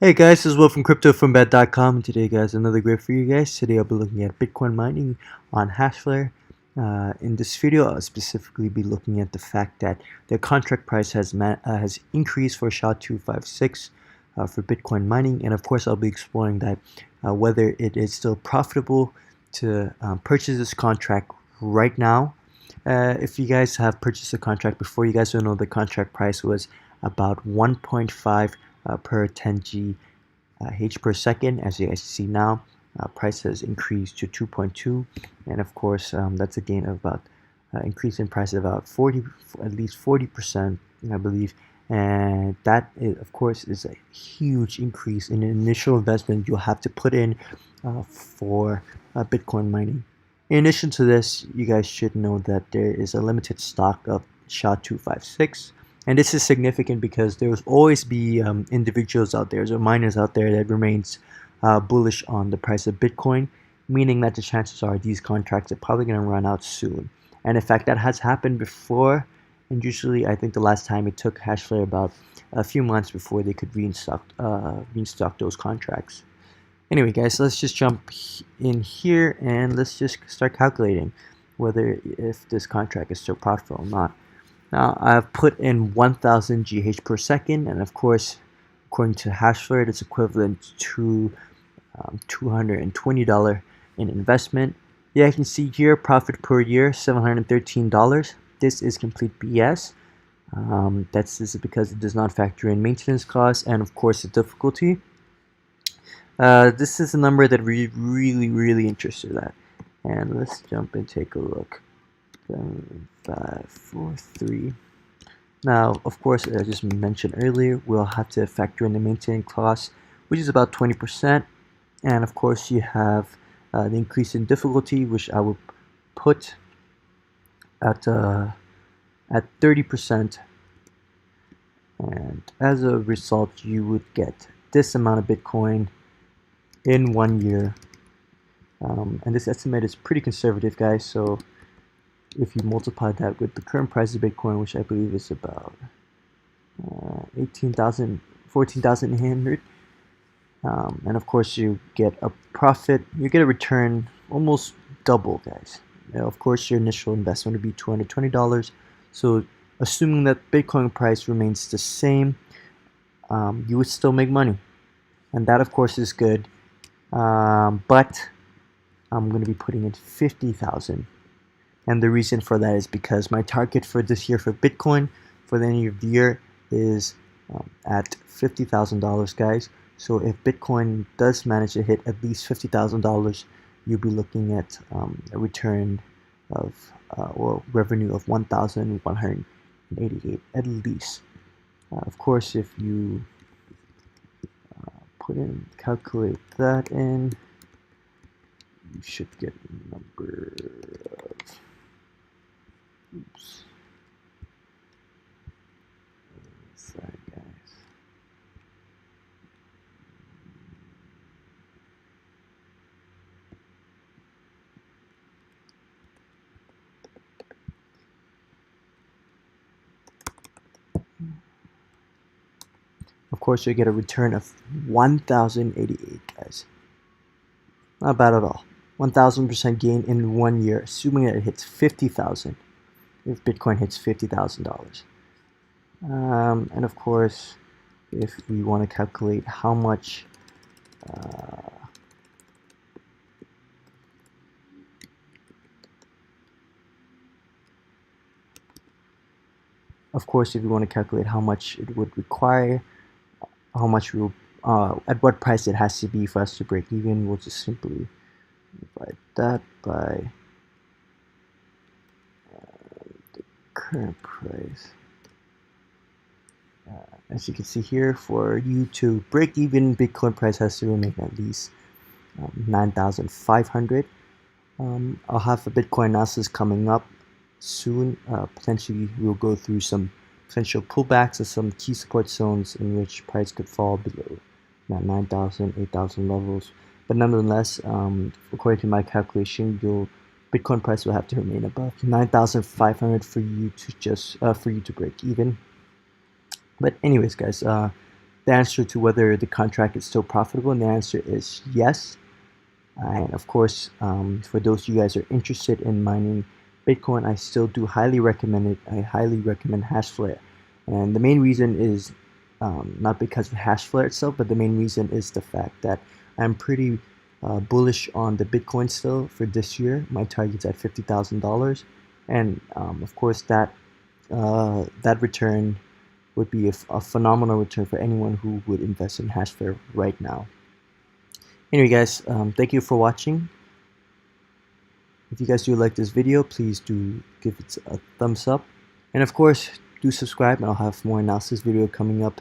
Hey guys, this is Will from CryptoFromBed.com, and today guys, another great for you guys. Today I'll be looking at Bitcoin mining on Hashflare. In this video, I'll specifically be looking at the fact that the contract price has increased for SHA-256 for Bitcoin mining, and of course I'll be exploring that whether it is still profitable to purchase this contract right now. If you guys have purchased a contract before, you guys will know the contract price was about 1.5 per 10G H per second. As you guys see now, price has increased to 2.2, and of course that's a gain of about increase in price of about at least 40%, I believe. And that is, of course, is a huge increase in the initial investment you'll have to put in for Bitcoin mining. In addition to this, you guys should know that there is a limited stock of SHA-256. And this is significant because there will always be individuals out there, or miners out there that remains bullish on the price of Bitcoin, meaning that the chances are these contracts are probably going to run out soon. And in fact, that has happened before. And usually, I think the last time it took Hashflare about a few months before they could restock those contracts. Anyway, guys, let's just jump in here and let's just start calculating whether if this contract is still profitable or not. Now, I've put in 1000 GH per second, and of course, according to Hashflare, it's equivalent to $220 in investment. Yeah, I can see here profit per year $713. This is complete BS. This is because it does not factor in maintenance costs and, of course, the difficulty. This is a number that we're really interested at, and let's jump and take a look. 7, 5, 4, 3. Now, of course, as I just mentioned earlier, we'll have to factor in the maintenance cost, which is about 20%, and of course, you have the increase in difficulty, which I will put at 30%, and as a result, you would get this amount of Bitcoin in 1 year, and this estimate is pretty conservative, guys. So if you multiply that with the current price of Bitcoin, which I believe is about 14,800, and of course you get a profit, you get a return almost double, guys. Now, of course, your initial investment would be $220. So assuming that Bitcoin price remains the same, you would still make money, and that of course is good. But I'm going to be putting in 50,000. And the reason for that is because my target for this year for Bitcoin for the end of the year is at $50,000, guys. So if Bitcoin does manage to hit at least $50,000, you'll be looking at a return of or revenue of 1,188 at least. Of course, if you calculate that in, you should get a number of, oops, sorry guys. Of course, you get a return of 1,088, guys. Not bad at all. 1,000% gain in 1 year, assuming that it hits 50,000. If Bitcoin hits $50,000. And of course, if we want to calculate how much of course, if you want to calculate how much it would require, how much we will, at what price it has to be for us to break even, we'll just simply divide that by the current price. As you can see here, for you to break even, Bitcoin price has to remain at least 9,500. I'll have a Bitcoin analysis coming up soon. Potentially we'll go through some potential pullbacks and some key support zones in which price could fall below 9,000, 8,000 levels. But nonetheless, according to my calculation, Bitcoin price will have to remain above 9,500 for you to break even. But anyways, guys, the answer to whether the contract is still profitable, and the answer is yes. And of course, for those of you guys who are interested in mining Bitcoin, I still do highly recommend it. I highly recommend Hashflare. And the main reason is not because of Hashflare itself, but the main reason is the fact that I'm pretty bullish on the Bitcoin still for this year. My target's at $50,000. And of course, that return would be a phenomenal return for anyone who would invest in Hashflare right now. Anyway guys, thank you for watching. If you guys do like this video, please do give it a thumbs up. And of course, do subscribe, and I'll have more analysis video coming up